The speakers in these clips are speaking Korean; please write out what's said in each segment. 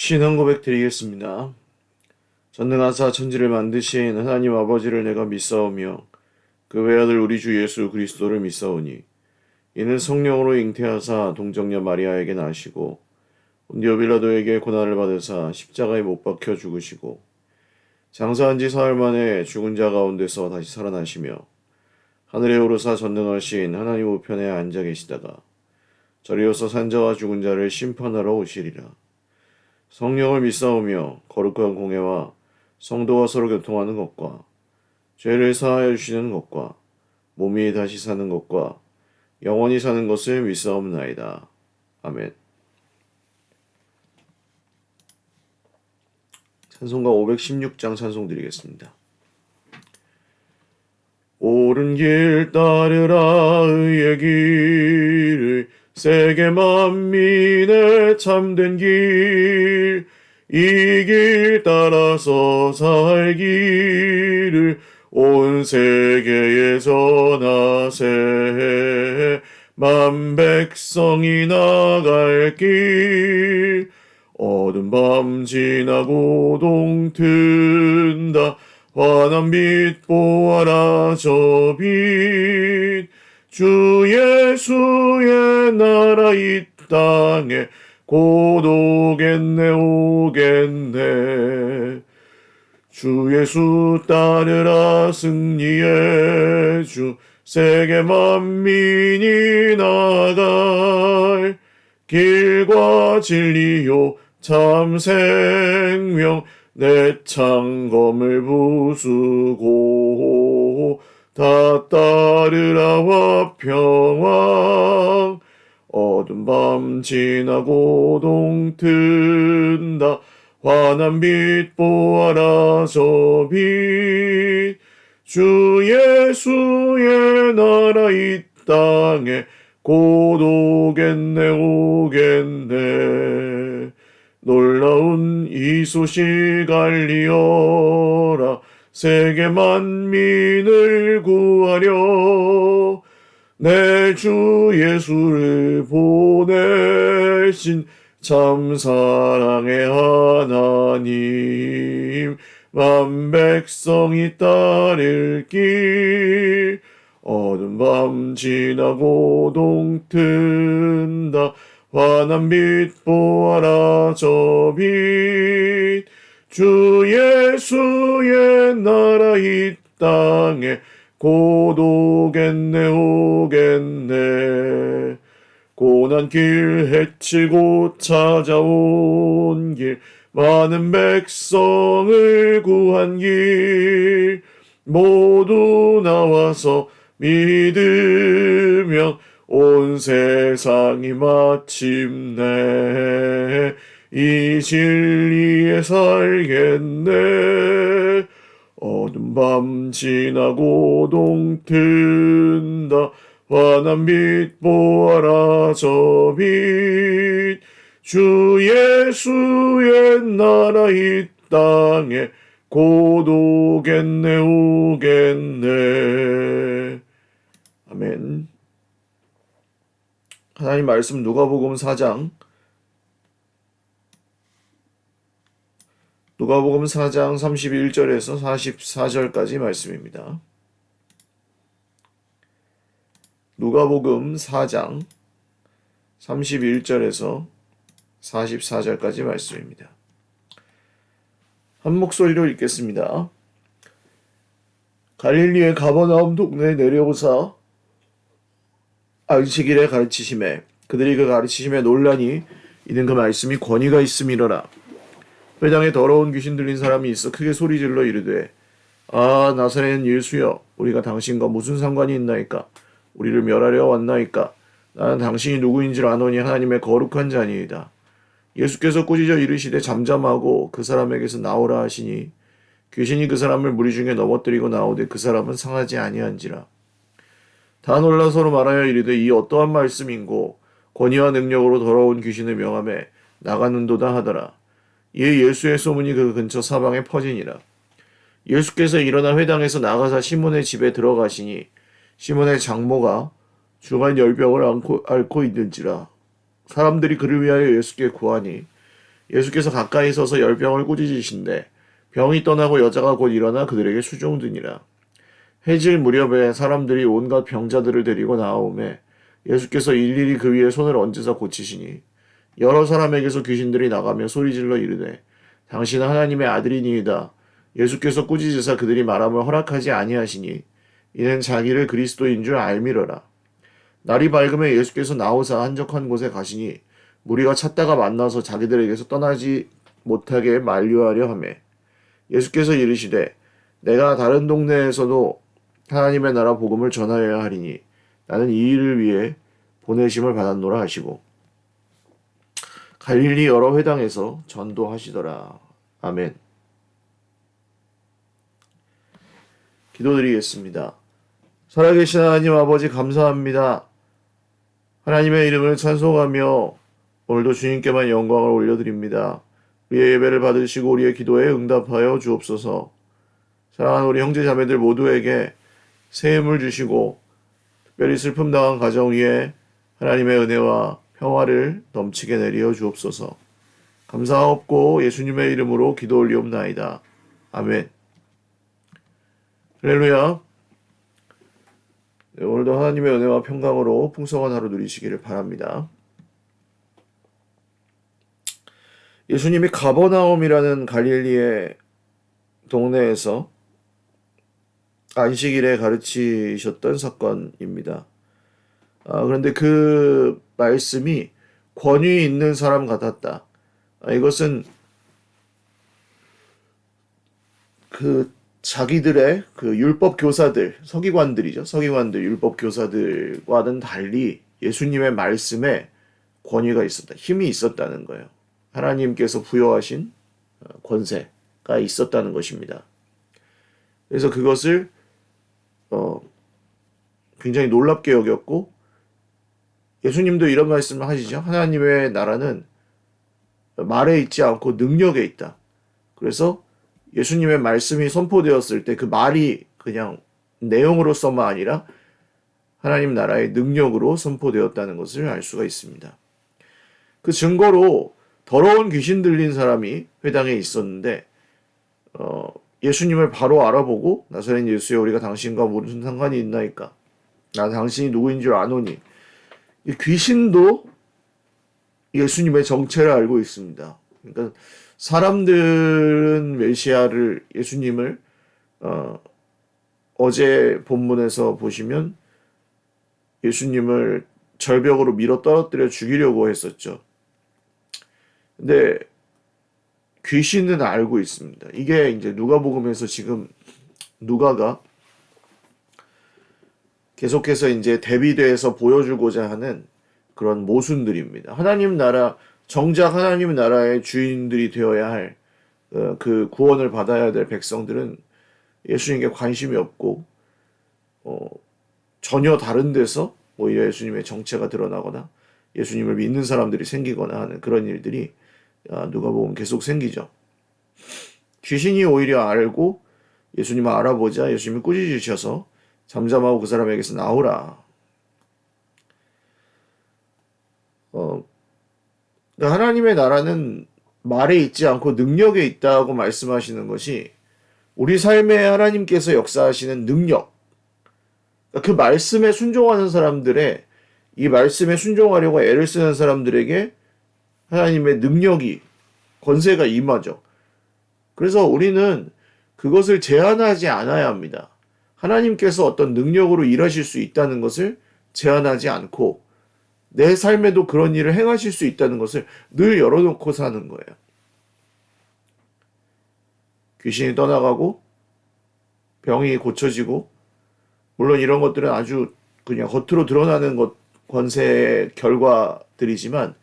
신앙 고백 드리겠습니다. 전능하사 천지를 만드신 하나님 아버지를 내가 믿사오며 그 외아들 우리 주 예수 그리스도를 믿사오니 이는 성령으로 잉태하사 동정녀 마리아에게 나시고 본디오 빌라도에게 고난을 받으사 십자가에 못 박혀 죽으시고 장사한 지 사흘 만에 죽은 자 가운데서 다시 살아나시며 하늘에 오르사 전능하신 하나님 우편에 앉아 계시다가 저리로서 산자와 죽은 자를 심판하러 오시리라. 성령을 믿사오며 거룩한 공회와 성도와 서로 교통하는 것과 죄를 사하여 주시는 것과 몸이 다시 사는 것과 영원히 사는 것을 믿사옵나이다. 아멘. 찬송가 516장 찬송 드리겠습니다. 옳은 길 따르라 의의 길을 세계 만민의 참된 길 이 길 따라서 살기를 온 세계에 전하세 만 백성이 나갈 길 어두운 밤 지나고 동튼다 환한 빛 보아라 저 빛 주 예수의 나라 이 땅에 곧 오겠네 오겠네 주 예수 따르라 승리의 주 세계 만민이 나갈 길과 진리요 참 생명 내 창검을 부수고 다 따르라 화평왕 어두운 밤 지나고 동튼다 환한 빛 보아라 저 빛 주 예수의 나라 이 땅에 곧 오겠네 오겠네 놀라운 이 소식 알리어라 세계 만민을 구하려 내 주 예수를 보내신 참 사랑의 하나님 만 백성이 따를 길 어두운 밤 지나고 동튼다 환한 빛 보아라 저 빛 주 예수의 나라 이 땅에 곧 오겠네 오겠네 고난길 헤치고 찾아온 길 많은 백성을 구한 길 모두 나와서 믿으면 온 세상이 마침내 이 진리에 살겠네 어두운 밤 지나고 동튼다 환한 빛 보아라 저 빛 주 예수의 나라 이 땅에 곧 오겠네 오겠네 아멘. 하나님 말씀 누가복음 4장 31절에서 44절까지 말씀입니다. 누가복음 4장 31절에서 44절까지 말씀입니다. 한 목소리로 읽겠습니다. 갈릴리의 가버나움 동네에 내려오사 안식일에 가르치심에 그들이 그 가르치심에 놀라니 이는 그 말씀이 권위가 있음이로라. 회당에 더러운 귀신 들린 사람이 있어 크게 소리질러 이르되 아 나사렛 예수여 우리가 당신과 무슨 상관이 있나이까 우리를 멸하려 왔나이까 나는 당신이 누구인지를 아노니 하나님의 거룩한 자니이다. 예수께서 꾸짖어 이르시되 잠잠하고 그 사람에게서 나오라 하시니 귀신이 그 사람을 무리 중에 넘어뜨리고 나오되 그 사람은 상하지 아니한지라. 다 놀라 서로 말하여 이르되 이 어떠한 말씀인고 권위와 능력으로 더러운 귀신을 명하매 나가는도다 하더라. 이에 예수의 소문이 그 근처 사방에 퍼지니라. 예수께서 일어나 회당에서 나가사 시몬의 집에 들어가시니 시몬의 장모가 중한 열병을 앓고 있는지라. 사람들이 그를 위하여 예수께 구하니 예수께서 가까이 서서 열병을 꾸짖으신데 병이 떠나고 여자가 곧 일어나 그들에게 수종드니라. 해질 무렵에 사람들이 온갖 병자들을 데리고 나아오매 예수께서 일일이 그 위에 손을 얹으사 고치시니 여러 사람에게서 귀신들이 나가며 소리질러 이르되 당신은 하나님의 아들이니이다. 예수께서 꾸짖으사 그들이 말함을 허락하지 아니하시니 이는 자기를 그리스도인 줄 알미러라. 날이 밝음에 예수께서 나오사 한적한 곳에 가시니 무리가 찾다가 만나서 자기들에게서 떠나지 못하게 만류하려 하매 예수께서 이르시되 내가 다른 동네에서도 하나님의 나라 복음을 전하여야 하리니 나는 이 일을 위해 보내심을 받았노라 하시고 갈릴리 여러 회당에서 전도하시더라. 아멘. 기도드리겠습니다. 살아계신 하나님 아버지 감사합니다. 하나님의 이름을 찬송하며 오늘도 주님께만 영광을 올려드립니다. 우리의 예배를 받으시고 우리의 기도에 응답하여 주옵소서. 사랑하는 우리 형제 자매들 모두에게 새 힘을 주시고 특별히 슬픔 당한 가정 위에 하나님의 은혜와 평화를 넘치게 내려 주옵소서. 감사하옵고 예수님의 이름으로 기도 올리옵나이다. 아멘. 할렐루야. 네, 오늘도 하나님의 은혜와 평강으로 풍성한 하루 누리시기를 바랍니다. 예수님이 가버나움이라는 갈릴리의 동네에서 안식일에 가르치셨던 사건입니다. 그런데 그 말씀이 권위 있는 사람 같았다. 이것은 그 자기들의 그 율법 교사들, 서기관들이죠. 서기관들, 율법 교사들과는 달리 예수님의 말씀에 권위가 있었다. 힘이 있었다는 거예요. 하나님께서 부여하신 권세가 있었다는 것입니다. 그래서 그것을 굉장히 놀랍게 여겼고 예수님도 이런 말씀을 하시죠. 하나님의 나라는 말에 있지 않고 능력에 있다. 그래서 예수님의 말씀이 선포되었을 때 그 말이 그냥 내용으로서만 아니라 하나님 나라의 능력으로 선포되었다는 것을 알 수가 있습니다. 그 증거로 더러운 귀신 들린 사람이 회당에 있었는데 예수님을 바로 알아보고 나사렛 예수여 우리가 당신과 무슨 상관이 있나이까? 나 당신이 누구인 줄 아노니. 이 귀신도 예수님의 정체를 알고 있습니다. 그러니까 사람들은 메시아를 예수님을 어제 본문에서 보시면 예수님을 절벽으로 밀어 떨어뜨려 죽이려고 했었죠. 근데 귀신은 알고 있습니다. 이게 이제 누가복음에서 지금 누가가 계속해서 이제 대비돼서 보여주고자 하는 그런 모순들입니다. 하나님 나라, 정작 하나님 나라의 주인들이 되어야 할 그 구원을 받아야 될 백성들은 예수님께 관심이 없고 전혀 다른 데서 오히려 예수님의 정체가 드러나거나 예수님을 믿는 사람들이 생기거나 하는 그런 일들이 누가복음 계속 생기죠. 귀신이 오히려 알고 예수님을 알아보자 예수님이 꾸짖으셔서 잠잠하고 그 사람에게서 나오라. 하나님의 나라는 말에 있지 않고 능력에 있다고 말씀하시는 것이 우리 삶에 하나님께서 역사하시는 능력, 그 말씀에 순종하는 사람들의 이 말씀에 순종하려고 애를 쓰는 사람들에게 하나님의 능력이 권세가 임하죠. 그래서 우리는 그것을 제한하지 않아야 합니다. 하나님께서 어떤 능력으로 일하실 수 있다는 것을 제한하지 않고 내 삶에도 그런 일을 행하실 수 있다는 것을 늘 열어놓고 사는 거예요. 귀신이 떠나가고 병이 고쳐지고 물론 이런 것들은 아주 그냥 겉으로 드러나는 권세의 결과들이지만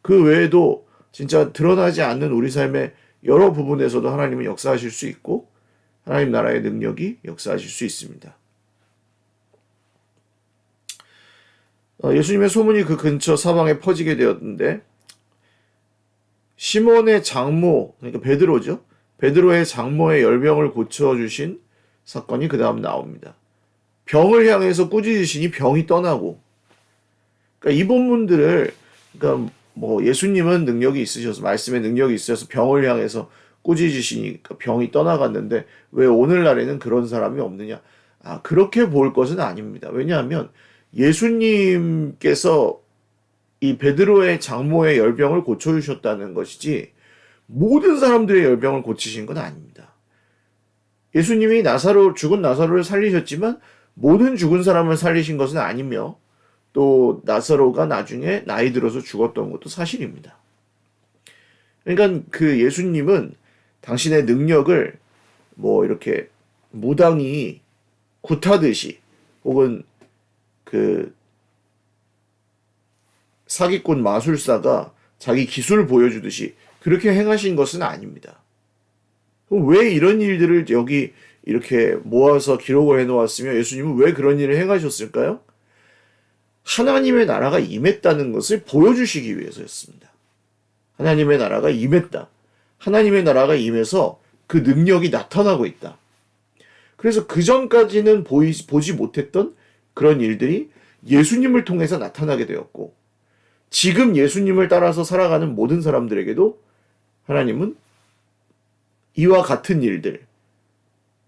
그 외에도 진짜 드러나지 않는 우리 삶의 여러 부분에서도 하나님은 역사하실 수 있고 하나님 나라의 능력이 역사하실 수 있습니다. 예수님의 소문이 그 근처 사방에 퍼지게 되었는데 시몬의 장모, 그러니까 베드로죠. 베드로의 장모의 열병을 고쳐주신 사건이 그 다음 나옵니다. 병을 향해서 꾸짖으시니 병이 떠나고 그러니까 이 본문들을 그러니까 뭐 예수님은 능력이 있으셔서 말씀의 능력이 있으셔서 병을 향해서 꾸짖으시니까 병이 떠나갔는데 왜 오늘날에는 그런 사람이 없느냐? 그렇게 볼 것은 아닙니다. 왜냐하면 예수님께서 이 베드로의 장모의 열병을 고쳐주셨다는 것이지 모든 사람들의 열병을 고치신 건 아닙니다. 예수님이 죽은 나사로를 살리셨지만 모든 죽은 사람을 살리신 것은 아니며 또 나사로가 나중에 나이 들어서 죽었던 것도 사실입니다. 그러니까 그 예수님은 당신의 능력을 뭐 이렇게 무당이 굿하듯이 혹은 그 사기꾼 마술사가 자기 기술을 보여주듯이 그렇게 행하신 것은 아닙니다. 그럼 왜 이런 일들을 여기 이렇게 모아서 기록을 해놓았으며 예수님은 왜 그런 일을 행하셨을까요? 하나님의 나라가 임했다는 것을 보여주시기 위해서였습니다. 하나님의 나라가 임했다. 하나님의 나라가 임해서 그 능력이 나타나고 있다. 그래서 그 전까지는 보지 못했던 그런 일들이 예수님을 통해서 나타나게 되었고 지금 예수님을 따라서 살아가는 모든 사람들에게도 하나님은 이와 같은 일들,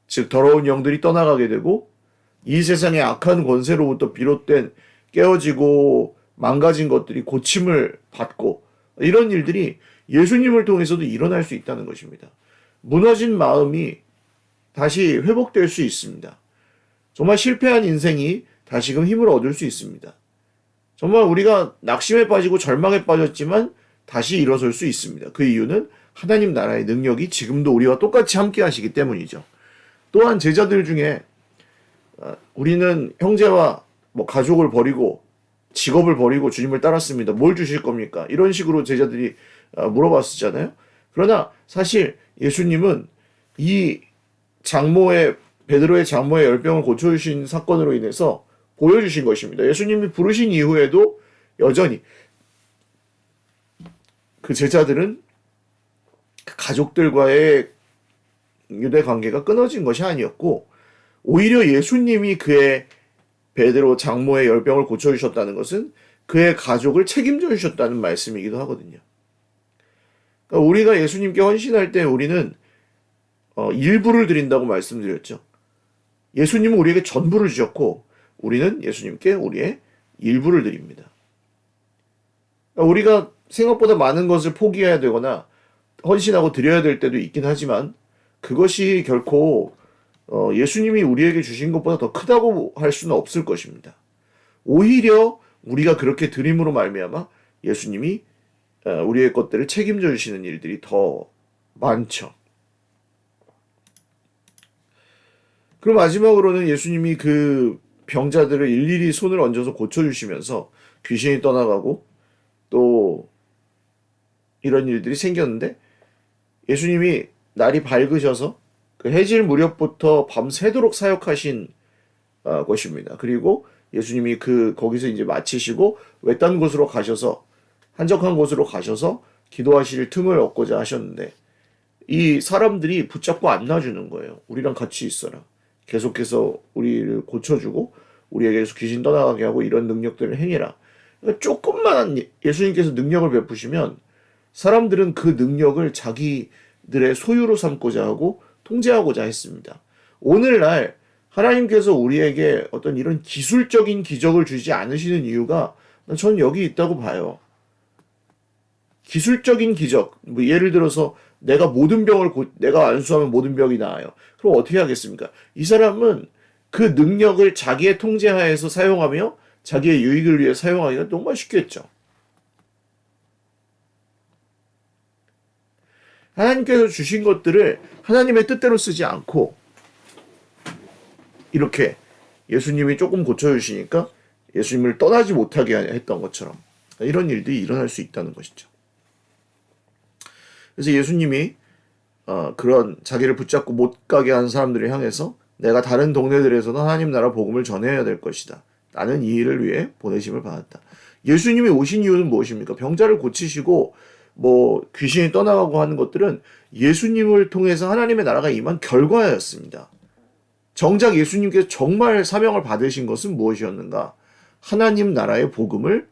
즉 더러운 영들이 떠나가게 되고 이 세상의 악한 권세로부터 비롯된 깨어지고 망가진 것들이 고침을 받고 이런 일들이 예수님을 통해서도 일어날 수 있다는 것입니다. 무너진 마음이 다시 회복될 수 있습니다. 정말 실패한 인생이 다시금 힘을 얻을 수 있습니다. 정말 우리가 낙심에 빠지고 절망에 빠졌지만 다시 일어설 수 있습니다. 그 이유는 하나님 나라의 능력이 지금도 우리와 똑같이 함께 하시기 때문이죠. 또한 제자들 중에 우리는 형제와 가족을 버리고 직업을 버리고 주님을 따랐습니다. 뭘 주실 겁니까? 이런 식으로 제자들이 물어봤었잖아요. 그러나 사실 예수님은 이 베드로의 장모의 열병을 고쳐주신 사건으로 인해서 보여주신 것입니다. 예수님이 부르신 이후에도 여전히 그 제자들은 가족들과의 유대 관계가 끊어진 것이 아니었고 오히려 예수님이 그의 베드로 장모의 열병을 고쳐주셨다는 것은 그의 가족을 책임져 주셨다는 말씀이기도 하거든요. 그러니까 우리가 예수님께 헌신할 때 우리는 일부를 드린다고 말씀드렸죠. 예수님은 우리에게 전부를 주셨고 우리는 예수님께 우리의 일부를 드립니다. 그러니까 우리가 생각보다 많은 것을 포기해야 되거나 헌신하고 드려야 될 때도 있긴 하지만 그것이 결코 예수님이 우리에게 주신 것보다 더 크다고 할 수는 없을 것입니다. 오히려 우리가 그렇게 드림으로 말미암아 예수님이 우리의 것들을 책임져 주시는 일들이 더 많죠. 그리고 마지막으로는 예수님이 그 병자들을 일일이 손을 얹어서 고쳐주시면서 귀신이 떠나가고 또 이런 일들이 생겼는데 예수님이 날이 밝으셔서 그 해질 무렵부터 밤새도록 사역하신 것입니다. 그리고 예수님이 거기서 이제 마치시고 외딴 곳으로 가셔서 한적한 곳으로 가셔서 기도하실 틈을 얻고자 하셨는데 이 사람들이 붙잡고 안 놔주는 거예요. 우리랑 같이 있어라. 계속해서 우리를 고쳐주고 우리에게서 귀신 떠나가게 하고 이런 능력들을 행해라. 그러니까 조금만 예수님께서 능력을 베푸시면 사람들은 그 능력을 자기들의 소유로 삼고자 하고 통제하고자 했습니다. 오늘날 하나님께서 우리에게 어떤 이런 기술적인 기적을 주지 않으시는 이유가 저는 여기 있다고 봐요. 기술적인 기적, 예를 들어서 내가 내가 안수하면 모든 병이 나아요. 그럼 어떻게 하겠습니까? 이 사람은 그 능력을 자기의 통제하에서 사용하며 자기의 유익을 위해 사용하기가 너무 쉽겠죠. 하나님께서 주신 것들을 하나님의 뜻대로 쓰지 않고 이렇게 예수님이 조금 고쳐주시니까 예수님을 떠나지 못하게 했던 것처럼 이런 일들이 일어날 수 있다는 것이죠. 그래서 예수님이 그런 자기를 붙잡고 못 가게 한 사람들을 향해서 내가 다른 동네들에서는 하나님 나라 복음을 전해야 될 것이다. 나는 이 일을 위해 보내심을 받았다. 예수님이 오신 이유는 무엇입니까? 병자를 고치시고 귀신이 떠나가고 하는 것들은 예수님을 통해서 하나님의 나라가 임한 결과였습니다. 정작 예수님께서 정말 사명을 받으신 것은 무엇이었는가? 하나님 나라의 복음을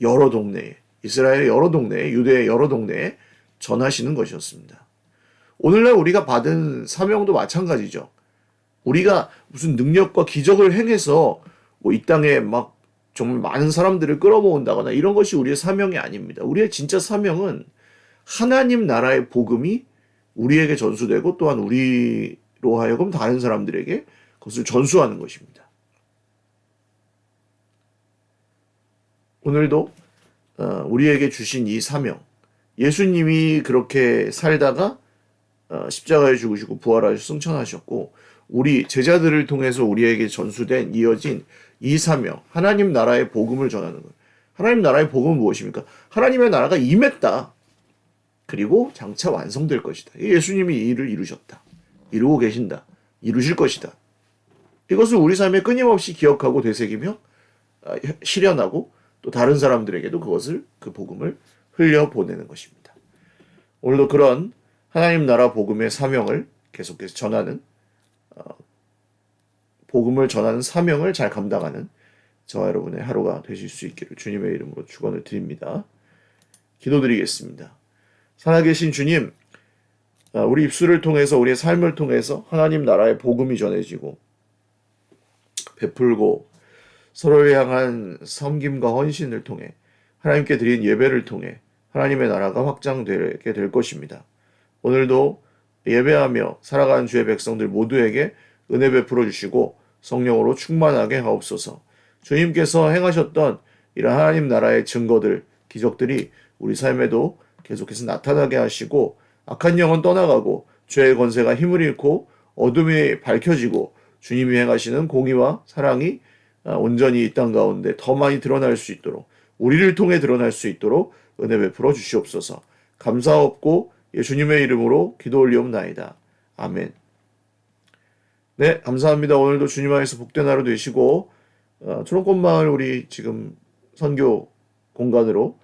여러 동네에, 이스라엘의 여러 동네에, 유대의 여러 동네에 전하시는 것이었습니다. 오늘날 우리가 받은 사명도 마찬가지죠. 우리가 무슨 능력과 기적을 행해서 뭐 이 땅에 막 정말 많은 사람들을 끌어모은다거나 이런 것이 우리의 사명이 아닙니다. 우리의 진짜 사명은 하나님 나라의 복음이 우리에게 전수되고 또한 우리로 하여금 다른 사람들에게 그것을 전수하는 것입니다. 오늘도 우리에게 주신 이 사명, 예수님이 그렇게 살다가 십자가에 죽으시고 부활하셔서 승천하셨고 우리 제자들을 통해서 우리에게 전수된 이어진 이 사명, 하나님 나라의 복음을 전하는 것. 하나님 나라의 복음은 무엇입니까? 하나님의 나라가 임했다. 그리고 장차 완성될 것이다. 예수님이 이 일을 이루셨다. 이루고 계신다. 이루실 것이다. 이것을 우리 삶에 끊임없이 기억하고 되새기며 실현하고 또 다른 사람들에게도 그 복음을 흘려보내는 것입니다. 오늘도 그런 하나님 나라 복음의 사명을 계속해서 전하는 복음을 전하는 사명을 잘 감당하는 저와 여러분의 하루가 되실 수 있기를 주님의 이름으로 축원을 드립니다. 기도드리겠습니다. 살아계신 주님, 우리 입술을 통해서 우리의 삶을 통해서 하나님 나라의 복음이 전해지고 베풀고 서로를 향한 섬김과 헌신을 통해 하나님께 드린 예배를 통해 하나님의 나라가 확장되게 될 것입니다. 오늘도 예배하며 살아가는 주의 백성들 모두에게 은혜 베풀어 주시고 성령으로 충만하게 하옵소서. 주님께서 행하셨던 이런 하나님 나라의 증거들, 기적들이 우리 삶에도 계속해서 나타나게 하시고 악한 영은 떠나가고 죄의 권세가 힘을 잃고 어둠이 밝혀지고 주님이 행하시는 공의와 사랑이 온전히 이 땅 가운데 더 많이 드러날 수 있도록 우리를 통해 드러날 수 있도록 은혜 베풀어 주시옵소서. 감사하옵고 예수님의 이름으로 기도 올리옵나이다. 아멘. 네, 감사합니다. 오늘도 주님 안에서 복된 하루 되시고 초롱꽃마을 우리 지금 선교 공간으로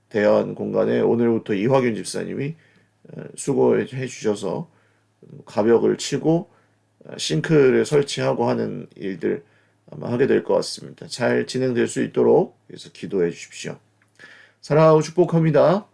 대한 공간에 오늘부터 이화균 집사님이 수고해 주셔서 가벽을 치고 싱크를 설치하고 하는 일들 아마 하게 될 것 같습니다. 잘 진행될 수 있도록 그래서 기도해 주십시오. 사랑하고 축복합니다.